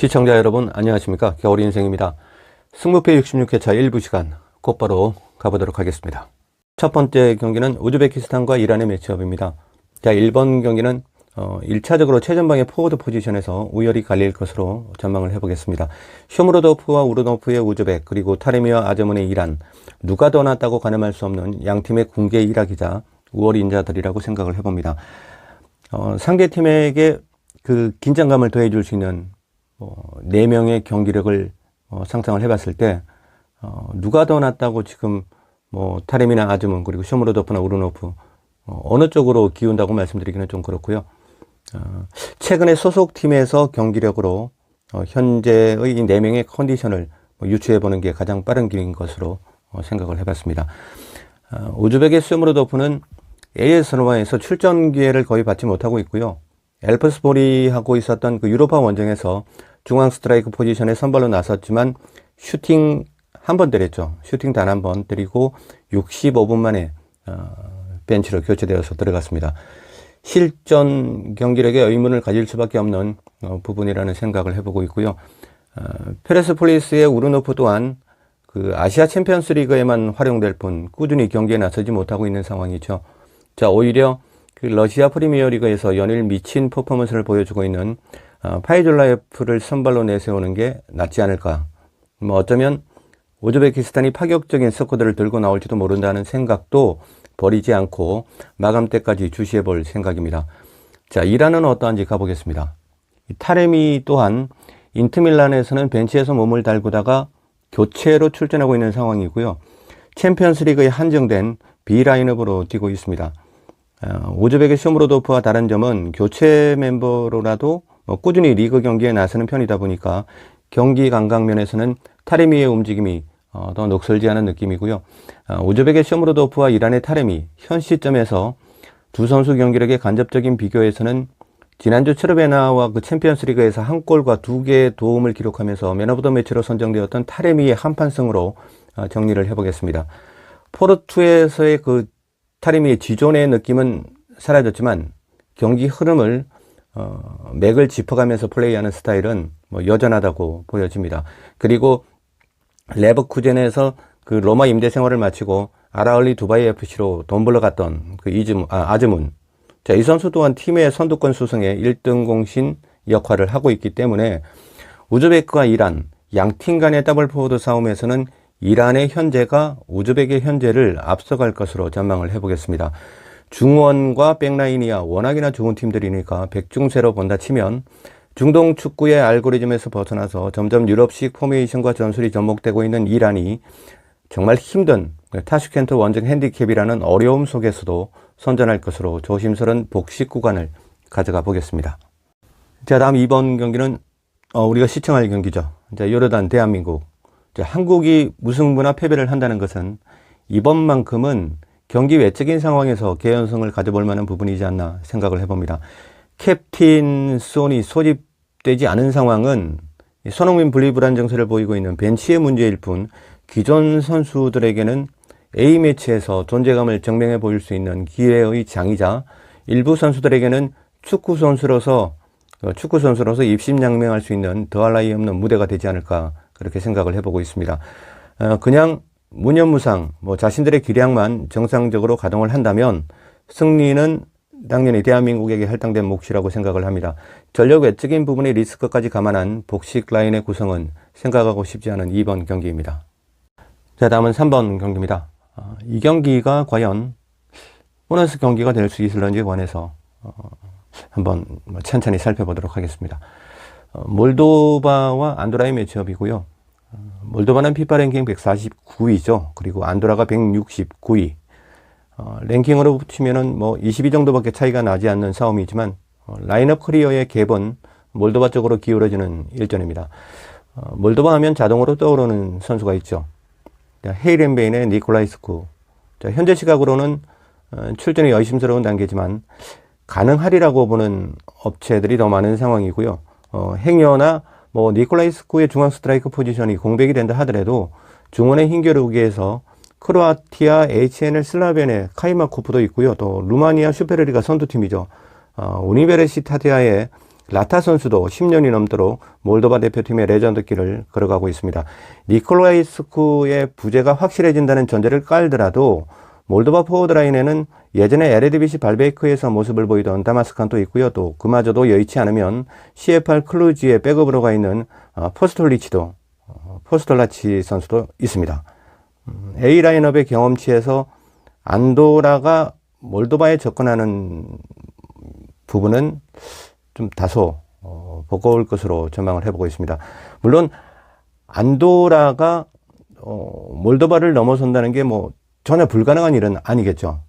시청자 여러분 안녕하십니까. 겨울인생입니다. 승무패 66회차 1부 시간 곧바로 가보도록 하겠습니다. 첫 번째 경기는 우즈베키스탄과 이란의 매치업입니다. 자, 1번 경기는 1차적으로 최전방의 포워드 포지션에서 우열이 갈릴 것으로 전망을 해보겠습니다. 쇼무로도프와 우르노프의 우즈벡, 그리고 타레미와 아즈문의 이란, 누가 더 낫다고 가늠할 수 없는 양팀의 궁계 일학이자 우월인자들이라고 생각을 해봅니다. 상대팀에게 그 긴장감을 더해줄 수 있는 4명의 경기력을 상상을 해봤을 때 누가 더 낫다고 지금 타레미나 아즈문, 그리고 쇼무로도프나 우르노프 어느 쪽으로 기운다고 말씀드리기는 좀 그렇고요. 최근에 소속팀에서 경기력으로 현재의 이 4명의 컨디션을 유추해보는 게 가장 빠른 길인 것으로 생각을 해봤습니다. 우즈벡의 쇼무로도프는 AS 로마에서 출전 기회를 거의 받지 못하고 있고요. 엘프스보리 하고 있었던 그 유로파 원정에서 중앙 스트라이크 포지션에 선발로 나섰지만 슈팅 한 번 때렸죠. 슈팅 단 한 번 때리고 65분 만에 벤치로 교체되어서 들어갔습니다. 실전 경기력에 의문을 가질 수밖에 없는 부분이라는 생각을 해보고 있고요. 페레스폴리스의 우르노프 또한 그 아시아 챔피언스 리그에만 활용될 뿐 꾸준히 경기에 나서지 못하고 있는 상황이죠. 자, 오히려 그 러시아 프리미어 리그에서 연일 미친 퍼포먼스를 보여주고 있는 파이졸라예프를 선발로 내세우는 게 낫지 않을까. 어쩌면 우즈베키스탄이 파격적인 스쿼드를 들고 나올지도 모른다는 생각도 버리지 않고 마감 때까지 주시해 볼 생각입니다. 자, 이란은 어떠한지 가보겠습니다. 타레미 또한 인트밀란에서는 벤치에서 몸을 달구다가 교체로 출전하고 있는 상황이고요. 챔피언스 리그에 한정된 B라인업으로 뛰고 있습니다. 우즈벡의 쇼무로도프와 다른 점은 교체 멤버로라도 꾸준히 리그 경기에 나서는 편이다 보니까 경기 감각 면에서는 타레미의 움직임이 더 녹슬지 않은 느낌이고요. 우즈벡의 쇼무로도프와 이란의 타레미, 현 시점에서 두 선수 경기력의 간접적인 비교에서는 지난주 츠르베나와 그 챔피언스 리그에서 한 골과 2개의 도움을 기록하면서 맨 오브 더 매치로 선정되었던 타레미의 한판승으로 정리를 해보겠습니다. 포르투에서의 그 타레미의 지존의 느낌은 사라졌지만 경기 흐름을 맥을 짚어가면서 플레이하는 스타일은 여전하다고 보여집니다. 그리고 레버쿠젠에서 그 로마 임대 생활을 마치고 아라흘리 두바이 FC로 돈 벌러 갔던 그 아즈문. 자, 이 선수 또한 팀의 선두권 수승에 1등 공신 역할을 하고 있기 때문에 우즈벡과 이란 양팀 간의 더블 포워드 싸움에서는 이란의 현재가 우즈벡의 현재를 앞서갈 것으로 전망을 해보겠습니다. 중원과 백라인이야 워낙이나 좋은 팀들이니까 백중세로 본다 치면 중동 축구의 알고리즘에서 벗어나서 점점 유럽식 포메이션과 전술이 접목되고 있는 이란이 정말 힘든 타슈켄트 원정 핸디캡이라는 어려움 속에서도 선전할 것으로 조심스러운 복식 구간을 가져가 보겠습니다. 자, 다음 2번 경기는 우리가 시청할 경기죠. 자, 요르단 대한민국. 자, 한국이 무승부나 패배를 한다는 것은 이번만큼은 경기 외적인 상황에서 개연성을 가져볼 만한 부분이지 않나 생각을 해봅니다. 캡틴 손이 소집되지 않은 상황은 손흥민 분리불안 정세를 보이고 있는 벤치의 문제일 뿐 기존 선수들에게는 A매치에서 존재감을 증명해 보일 수 있는 기회의 장이자 일부 선수들에게는 축구 선수로서 입심양명할 수 있는 더할 나위 없는 무대가 되지 않을까 그렇게 생각을 해보고 있습니다. 그냥 무념무상 자신들의 기량만 정상적으로 가동을 한다면 승리는 당연히 대한민국에게 할당된 몫이라고 생각을 합니다. 전력 외적인 부분의 리스크까지 감안한 복식 라인의 구성은 생각하고 싶지 않은 2번 경기입니다. 자, 다음은 3번 경기입니다. 이 경기가 과연 보너스 경기가 될 수 있을런지에 관해서 한번 천천히 살펴보도록 하겠습니다. 몰도바와 안도라의 매치업이고요. 몰도바는 피파 랭킹 149위죠. 그리고 안도라가 169위. 랭킹으로 붙이면은 22 정도밖에 차이가 나지 않는 싸움이지만 라인업 커리어의 갭은 몰도바 쪽으로 기울어지는 일전입니다. 몰도바 하면 자동으로 떠오르는 선수가 있죠. 헤이렌베인의 니콜라이스쿠. 현재 시각으로는 출전이 의심스러운 단계지만 가능하리라고 보는 업체들이 더 많은 상황이고요. 행여나 니콜라이스쿠의 중앙 스트라이크 포지션이 공백이 된다 하더라도 중원의 힘겨루기에서 크로아티아 HNL 슬라벤의 카이마코프도 있고요. 또 루마니아 슈페르리가 선두팀이죠. 우니베르시타티아의 라타 선수도 10년이 넘도록 몰도바 대표팀의 레전드길을 걸어가고 있습니다. 니콜라이스쿠의 부재가 확실해진다는 전제를 깔더라도 몰도바 포워드 라인에는 예전에 에레디비시 발베이크에서 모습을 보이던 다마스칸도 있고요. 또 그마저도 여의치 않으면 CFR 클루지의 백업으로 가 있는 포스톨라치 선수도 있습니다. A 라인업의 경험치에서 안도라가 몰도바에 접근하는 부분은 좀 다소 버거울 것으로 전망을 해보고 있습니다. 물론 안도라가 몰도바를 넘어선다는 게 뭐 전혀 불가능한 일은 아니겠죠.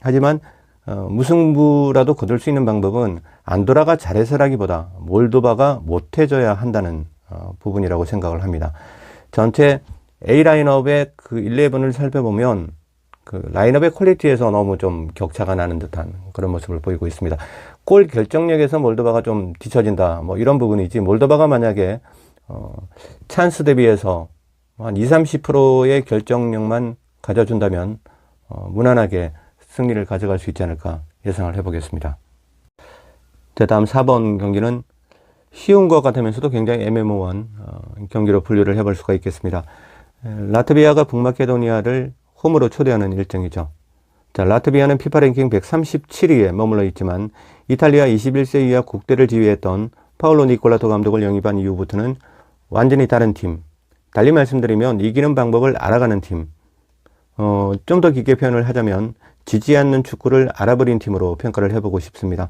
하지만 무승부라도 거둘 수 있는 방법은 안도라가 잘해서라기보다 몰도바가 못해져야 한다는 부분이라고 생각을 합니다. 전체 A 라인업의 그 11을 살펴보면 그 라인업의 퀄리티에서 너무 좀 격차가 나는 듯한 그런 모습을 보이고 있습니다. 골 결정력에서 몰도바가 좀 뒤처진다, 뭐 이런 부분이지, 몰도바가 만약에 찬스 대비해서 한 20-30%의 결정력만 가져준다면 무난하게 승리를 가져갈 수 있지 않을까 예상을 해보겠습니다. 다음 4번 경기는 쉬운 것 같으면서도 굉장히 애매모호한 경기로 분류를 해볼 수가 있겠습니다. 라트비아가 북마케도니아를 홈으로 초대하는 일정이죠. 자, 라트비아는 피파 랭킹 137위에 머물러 있지만 이탈리아 21세 이하 국대를 지휘했던 파울로 니콜라토 감독을 영입한 이후부터는 완전히 다른 팀. 달리 말씀드리면 이기는 방법을 알아가는 팀. 좀 더 깊게 표현을 하자면 지지 않는 축구를 알아버린 팀으로 평가를 해보고 싶습니다.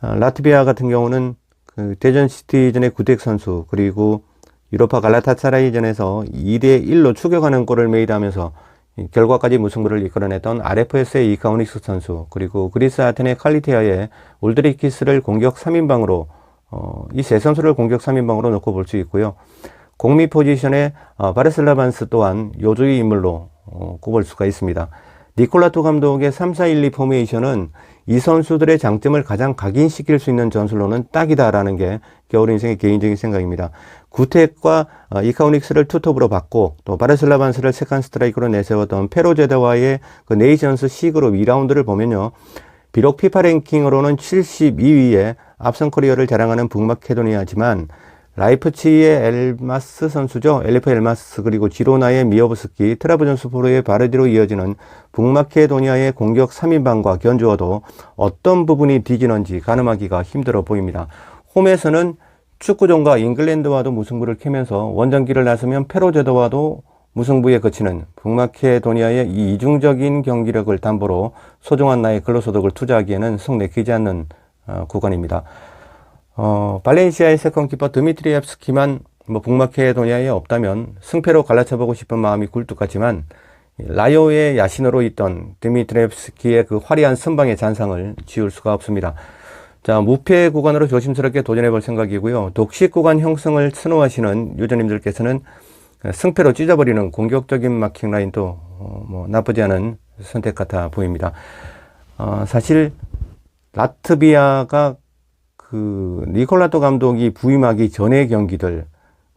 라트비아 같은 경우는 그 대전 시티전의 구텍 선수, 그리고 유로파 갈라타사라이전에서 2대1로 추격하는 골을 메이드하면서 결과까지 무승부를 이끌어냈던 RFS의 이카오닉스 선수, 그리고 그리스 아테네 칼리티아의 울드리키스를 공격 3인방으로 이 세 선수를 공격 3인방으로 놓고 볼 수 있고요. 공미 포지션의 바르셀라반스 또한 요주의 인물로 꼽을 수가 있습니다. 니콜라토 감독의 3-4-1-2 포메이션은 이 선수들의 장점을 가장 각인시킬 수 있는 전술로는 딱이다라는 게 겨울 인생의 개인적인 생각입니다. 구텍과 이카오닉스를 투톱으로 받고 또 바르셀라반스를 세컨 스트라이크로 내세웠던 페로제다와의 그 네이션스 C그룹 2라운드를 보면요. 비록 피파 랭킹으로는 72위에 앞선 커리어를 자랑하는 북마케도니아지만 라이프치히의 엘마스 선수죠. 엘리프 엘마스, 그리고 지로나의 미어브스키, 트라브존스포르의 바르디로 이어지는 북마케도니아의 공격 3인방과 견주어도 어떤 부분이 뒤지는지 가늠하기가 힘들어 보입니다. 홈에서는 축구종과 잉글랜드와도 무승부를 캐면서 원정길을 나서면 페로제도와도 무승부에 그치는 북마케도니아의 이 이중적인 경기력을 담보로 소중한 나의 근로소득을 투자하기에는 속 내키지 않는 구간입니다. 발렌시아의 세컨키퍼 드미트리옙스키만 북마케도니아에 없다면 승패로 갈라쳐보고 싶은 마음이 굴뚝 같지만 라요의 야신으로 있던 드미트리옙스키의 그 화려한 선방의 잔상을 지울 수가 없습니다. 자, 무패 구간으로 조심스럽게 도전해 볼 생각이고요. 독식 구간 형성을 선호하시는 유저님들께서는 승패로 찢어버리는 공격적인 마킹 라인도 나쁘지 않은 선택 같아 보입니다. 사실 라트비아가 그 니콜라토 감독이 부임하기 전의 경기들,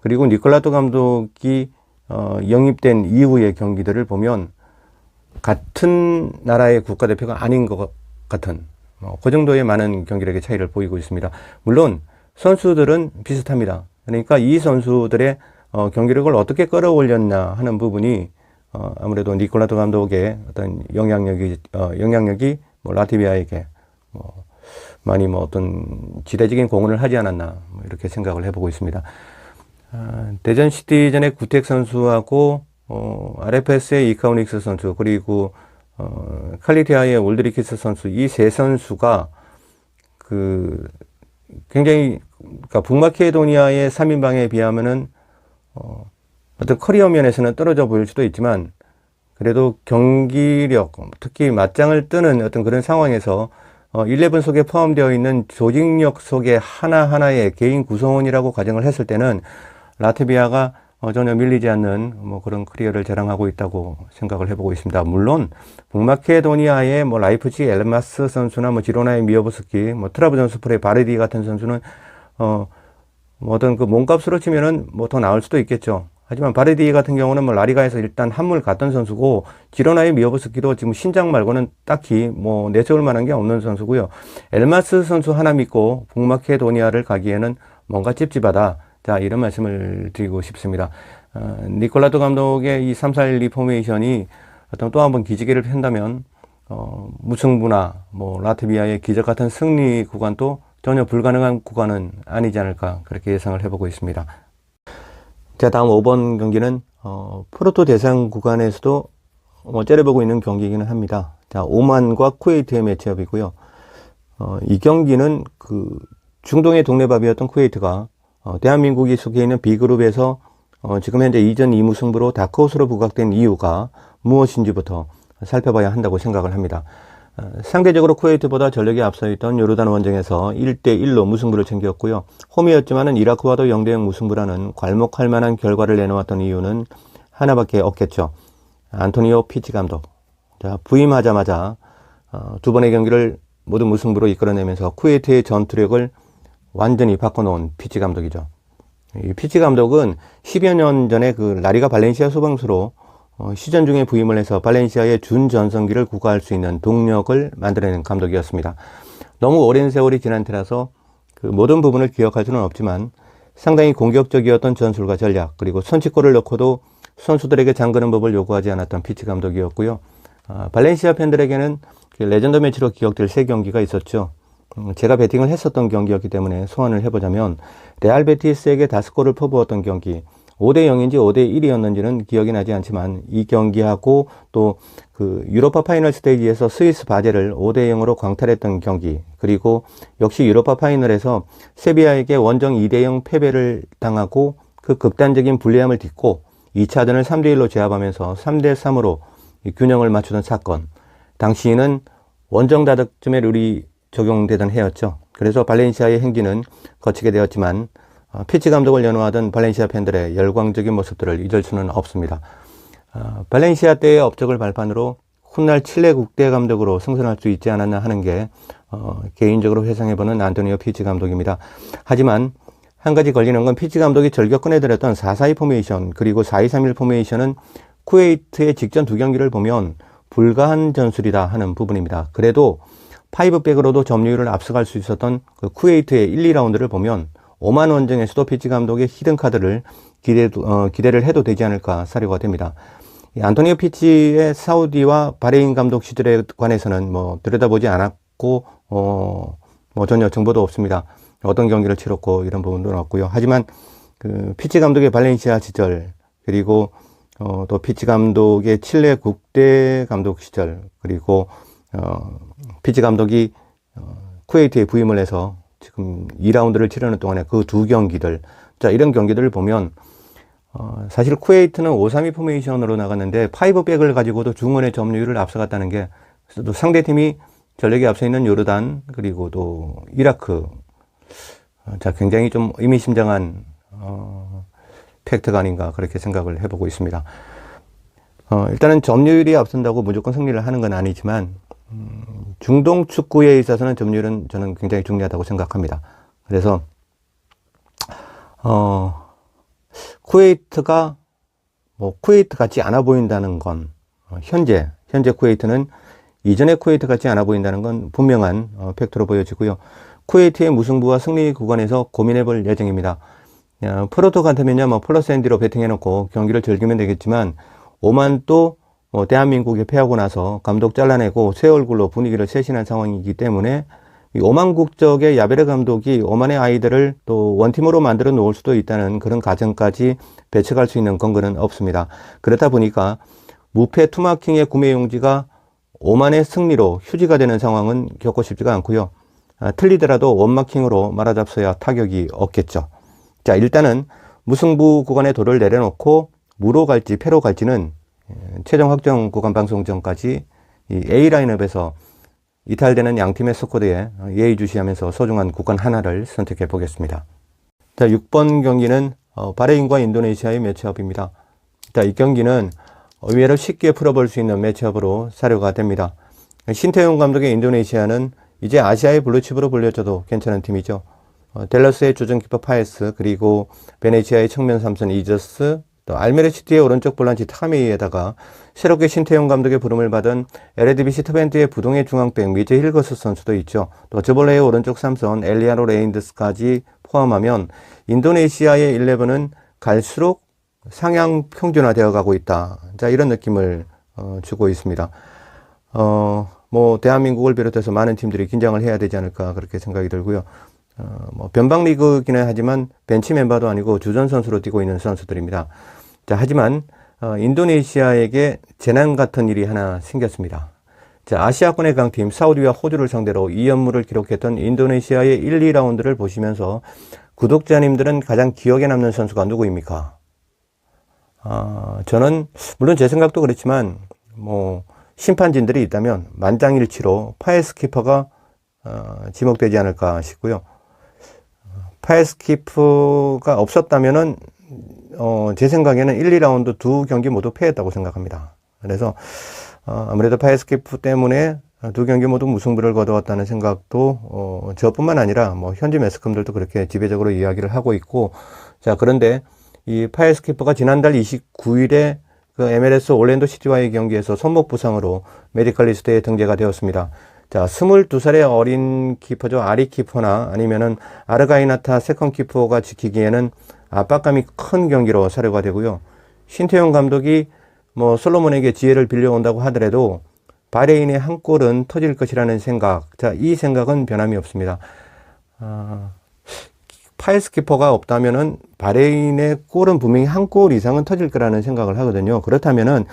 그리고 니콜라토 감독이 영입된 이후의 경기들을 보면 같은 나라의 국가대표가 아닌 것 같은 그 정도의 많은 경기력의 차이를 보이고 있습니다. 물론 선수들은 비슷합니다. 그러니까 이 선수들의 경기력을 어떻게 끌어올렸나 하는 부분이 아무래도 니콜라토 감독의 어떤 영향력이 라트비아에게 많이 어떤 지대적인 공헌을 하지 않았나 이렇게 생각을 해보고 있습니다. 대전 시티전의 구텍 선수하고 RFS의 이카오닉스 선수, 그리고 칼리티아의 올드리키스 선수, 이 세 선수가 그 굉장히 그러니까 북마케도니아의 3인방에 비하면은 어떤 커리어 면에서는 떨어져 보일 수도 있지만 그래도 경기력, 특히 맞짱을 뜨는 어떤 그런 상황에서 11 속에 포함되어 있는 조직력 속의 하나하나의 개인 구성원이라고 가정을 했을 때는 라트비아가 전혀 밀리지 않는 그런 커리어를 자랑하고 있다고 생각을 해보고 있습니다. 물론 북마케도니아의 라이프치히 엘마스 선수나 지로나의 미어브스키, 트라브존스포르의 바르디 같은 선수는 어떤 그 몸값으로 치면은 더 나을 수도 있겠죠. 하지만 바르디 같은 경우는 뭐 라리가에서 일단 한물 갔던 선수고, 지로나의 미어버스키도 지금 신장 말고는 딱히 뭐 내세울 만한 게 없는 선수고요. 엘마스 선수 하나 믿고 북마케도니아를 가기에는 뭔가 찝찝하다. 자, 이런 말씀을 드리고 싶습니다. 니콜라도 감독의 이 3-4-1-2 포메이션이 어떤 또 한 번 기지개를 편다면 무승부나 뭐 라트비아의 기적 같은 승리 구간도 전혀 불가능한 구간은 아니지 않을까, 그렇게 예상을 해보고 있습니다. 자, 다음 5번 경기는 포르투 대상 구간에서도 째려보고 있는 경기이기는 합니다. 자, 오만과 쿠웨이트의 매치업이고요. 이 경기는 그 중동의 동네밥이었던 쿠웨이트가 대한민국이 속해 있는 B그룹에서 지금 현재 2전 2무승부로 다크호스로 부각된 이유가 무엇인지부터 살펴봐야 한다고 생각을 합니다. 상대적으로 쿠웨이트보다 전력이 앞서 있던 요르단 원정에서 1대1로 무승부를 챙겼고요. 홈이었지만은 이라크와도 0대0 무승부라는 괄목할 만한 결과를 내놓았던 이유는 하나밖에 없겠죠. 안토니오 피치 감독. 자, 부임하자마자 두 번의 경기를 모두 무승부로 이끌어내면서 쿠웨이트의 전투력을 완전히 바꿔놓은 피치 감독이죠. 이 피치 감독은 10여 년 전에 그 라리가 발렌시아 소방수로 시전 중에 부임을 해서 발렌시아의 준전성기를 구가할 수 있는 동력을 만들어낸 감독이었습니다. 너무 오랜 세월이 지난 테라서 그 모든 부분을 기억할 수는 없지만 상당히 공격적이었던 전술과 전략, 그리고 선취골을 넣고도 선수들에게 잠그는 법을 요구하지 않았던 피치 감독이었고요. 발렌시아 팬들에게는 그 레전드 매치로 기억될 3경기가 있었죠. 제가 배팅을 했었던 경기였기 때문에 소환을 해보자면, 레알 베티스에게 5골을 퍼부었던 경기, 5대0인지 5대1이었는지는 기억이 나지 않지만 이 경기하고 또 그 유로파 파이널 스테이지에서 스위스 바젤을 5대0으로 광탈했던 경기, 그리고 역시 유로파 파이널에서 세비야에게 원정 2대0 패배를 당하고 그 극단적인 불리함을 딛고 2차전을 3대1로 제압하면서 3대3으로 균형을 맞추던 사건, 당시에는 원정 다득점의 룰이 적용되던 해였죠. 그래서 발렌시아의 행진은 거치게 되었지만 피치 감독을 연호하던 발렌시아 팬들의 열광적인 모습들을 잊을 수는 없습니다. 발렌시아 때의 업적을 발판으로 훗날 칠레 국대 감독으로 승선할 수 있지 않았나 하는 게 개인적으로 회상해보는 안토니오 피치 감독입니다. 하지만 한 가지 걸리는 건 피치 감독이 절겨 꺼내들었던 4-4-2 포메이션, 그리고 4-2-3-1 포메이션은 쿠웨이트의 직전 2경기를 보면 불가한 전술이다 하는 부분입니다. 그래도 5백으로도 점유율을 앞서갈 수 있었던 그 쿠웨이트의 1, 2라운드를 보면 오만 원정에서도 피치 감독의 히든카드를 기대를 해도 되지 않을까 사료가 됩니다. 안토니오 피치의 사우디와 바레인 감독 시절에 관해서는 뭐 들여다보지 않았고 뭐 전혀 정보도 없습니다. 어떤 경기를 치렀고 이런 부분도 없고요. 하지만 그 피치 감독의 발렌시아 시절, 그리고 또 피치 감독의 칠레 국대 감독 시절, 그리고 피치 감독이 쿠웨이트에 부임을 해서 지금 2라운드를 치르는 동안에 그 2경기들, 자, 이런 경기들을 보면 사실 쿠웨이트는 5-3-2 포메이션으로 나갔는데 5백을 가지고도 중원의 점유율을 앞서갔다는 게, 또 상대팀이 전력이 앞서 있는 요르단, 그리고 또 이라크, 자, 굉장히 좀 의미심장한 팩트가 아닌가, 그렇게 생각을 해보고 있습니다. 일단은 점유율이 앞선다고 무조건 승리를 하는 건 아니지만 중동 축구에 있어서는 점유율은 저는 굉장히 중요하다고 생각합니다. 그래서 쿠웨이트가 뭐 쿠웨이트 같지 않아 보인다는 건 현재 쿠웨이트는 이전의 쿠웨이트 같지 않아 보인다는 건 분명한 팩트로 보여지고요. 쿠웨이트의 무승부와 승리 구간에서 고민해 볼 예정입니다. 포르투 같으면요, 뭐 플러스 앤디로 배팅해놓고 경기를 즐기면 되겠지만, 오만도 대한민국에 패하고 나서 감독 잘라내고 새 얼굴로 분위기를 쇄신한 상황이기 때문에 이 오만 국적의 야베르 감독이 오만의 아이들을 또 원팀으로 만들어 놓을 수도 있다는 그런 가정까지 배척할 수 있는 근거는 없습니다. 그렇다 보니까 무패 투마킹의 구매 용지가 오만의 승리로 휴지가 되는 상황은 겪고 싶지가 않고요. 틀리더라도 원마킹으로 말아잡숴야 타격이 없겠죠. 자, 일단은 무승부 구간에 돌을 내려놓고 무로 갈지 패로 갈지는 최종 확정 구간 방송 전까지 이 A 라인업에서 이탈되는 양팀의 스쿼드에 예의주시하면서 소중한 구간 하나를 선택해 보겠습니다. 자, 6번 경기는 바레인과 인도네시아의 매치업입니다. 자, 이 경기는 의외로 쉽게 풀어볼 수 있는 매치업으로 사료가 됩니다. 신태용 감독의 인도네시아는 이제 아시아의 블루칩으로 불려져도 괜찮은 팀이죠. 델러스의 주전키퍼 파에스, 그리고 베네치아의 측면 삼선 이저스, 또 알메르시티의 오른쪽 볼란치 타미에다가 새롭게 신태용 감독의 부름을 받은 에레디비시 트벤트의 부동의 중앙백 미제 힐거스 선수도 있죠. 또 저볼레의 오른쪽 삼선 엘리아로 레인드스까지 포함하면 인도네시아의 11은 갈수록 상향 평준화되어 가고 있다. 자, 이런 느낌을 주고 있습니다. 뭐 대한민국을 비롯해서 많은 팀들이 긴장을 해야 되지 않을까 그렇게 생각이 들고요. 뭐 변방 리그기는 하지만 벤치 멤버도 아니고 주전 선수로 뛰고 있는 선수들입니다. 자, 하지만 인도네시아에게 재난 같은 일이 하나 생겼습니다. 자, 아시아권의 강팀 사우디와 호주를 상대로 2연무를 기록했던 인도네시아의 1, 2라운드를 보시면서 구독자님들은 가장 기억에 남는 선수가 누구입니까? 저는 물론 제 생각도 그렇지만 뭐 심판진들이 있다면 만장일치로 파에스키퍼가 지목되지 않을까 싶고요. 파에스키퍼가 없었다면은 제 생각에는 1, 2라운드 두 경기 모두 패했다고 생각합니다. 그래서 아무래도 파에스키프 때문에 두 경기 모두 무승부를 거두었다는 생각도 저뿐만 아니라 뭐 현지 매스컴들도 그렇게 지배적으로 이야기를 하고 있고, 자, 그런데 이 파에스키퍼가 지난달 29일에 그 MLS 올랜도 시티와의 경기에서 손목 부상으로 메디컬 리스트에 등재가 되었습니다. 자, 22살의 어린 키퍼죠. 아리 키퍼나 아니면은 아르가이나타 세컨 키퍼가 지키기에는 압박감이 큰 경기로 사료가 되고요. 신태용 감독이 뭐 솔로몬에게 지혜를 빌려온다고 하더라도 바레인의 한 골은 터질 것이라는 생각. 자, 이 생각은 변함이 없습니다. 파에스키퍼가 없다면은 바레인의 골은 분명히 한 골 이상은 터질 거라는 생각을 하거든요. 그렇다면은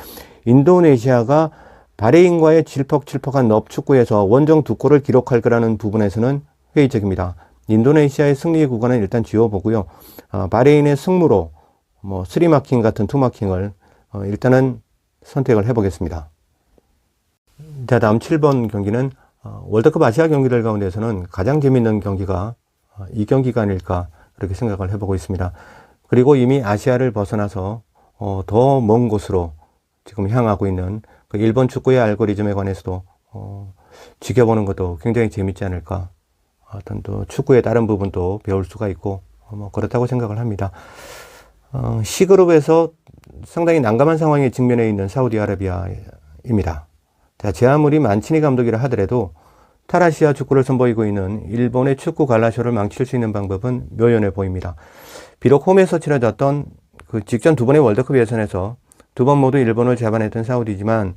인도네시아가 바레인과의 질퍽질퍽한 넙축구에서 원정 두 골을 기록할 거라는 부분에서는 회의적입니다. 인도네시아의 승리의 구간은 일단 지워보고요. 바레인의 승무로 뭐 3마킹 같은 2마킹을 일단은 선택을 해보겠습니다. 자, 다음 7번 경기는 월드컵 아시아 경기들 가운데서는 가장 재밌는 경기가 이 경기가 아닐까 그렇게 생각을 해보고 있습니다. 그리고 이미 아시아를 벗어나서 더 먼 곳으로 지금 향하고 있는 그 일본 축구의 알고리즘에 관해서도 지켜보는 것도 굉장히 재밌지 않을까. 어떤 또 축구의 다른 부분도 배울 수가 있고 뭐 그렇다고 생각을 합니다. C그룹에서 상당히 난감한 상황에 직면해 있는 사우디아라비아입니다. 자, 제 아무리 만치니 감독이라 하더라도 탈아시아 축구를 선보이고 있는 일본의 축구 갈라쇼를 망칠 수 있는 방법은 묘연해 보입니다. 비록 홈에서 치러졌던 그 직전 두 번의 월드컵 예선에서 두 번 모두 일본을 잡아냈던 사우디지만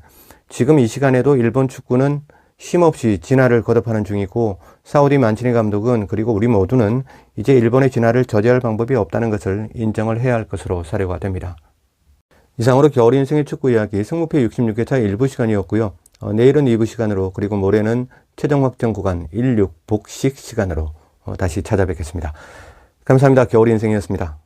지금 이 시간에도 일본 축구는 쉼없이 진화를 거듭하는 중이고 사우디 만치니 감독은 그리고 우리 모두는 이제 일본의 진화를 저지할 방법이 없다는 것을 인정을 해야 할 것으로 사료가 됩니다. 이상으로 겨울 인생의 축구 이야기 승무패 66회차 1부 시간이었고요. 내일은 2부 시간으로 그리고 모레는 최종 확정 구간 16 복식 시간으로 다시 찾아뵙겠습니다. 감사합니다. 겨울 인생이었습니다.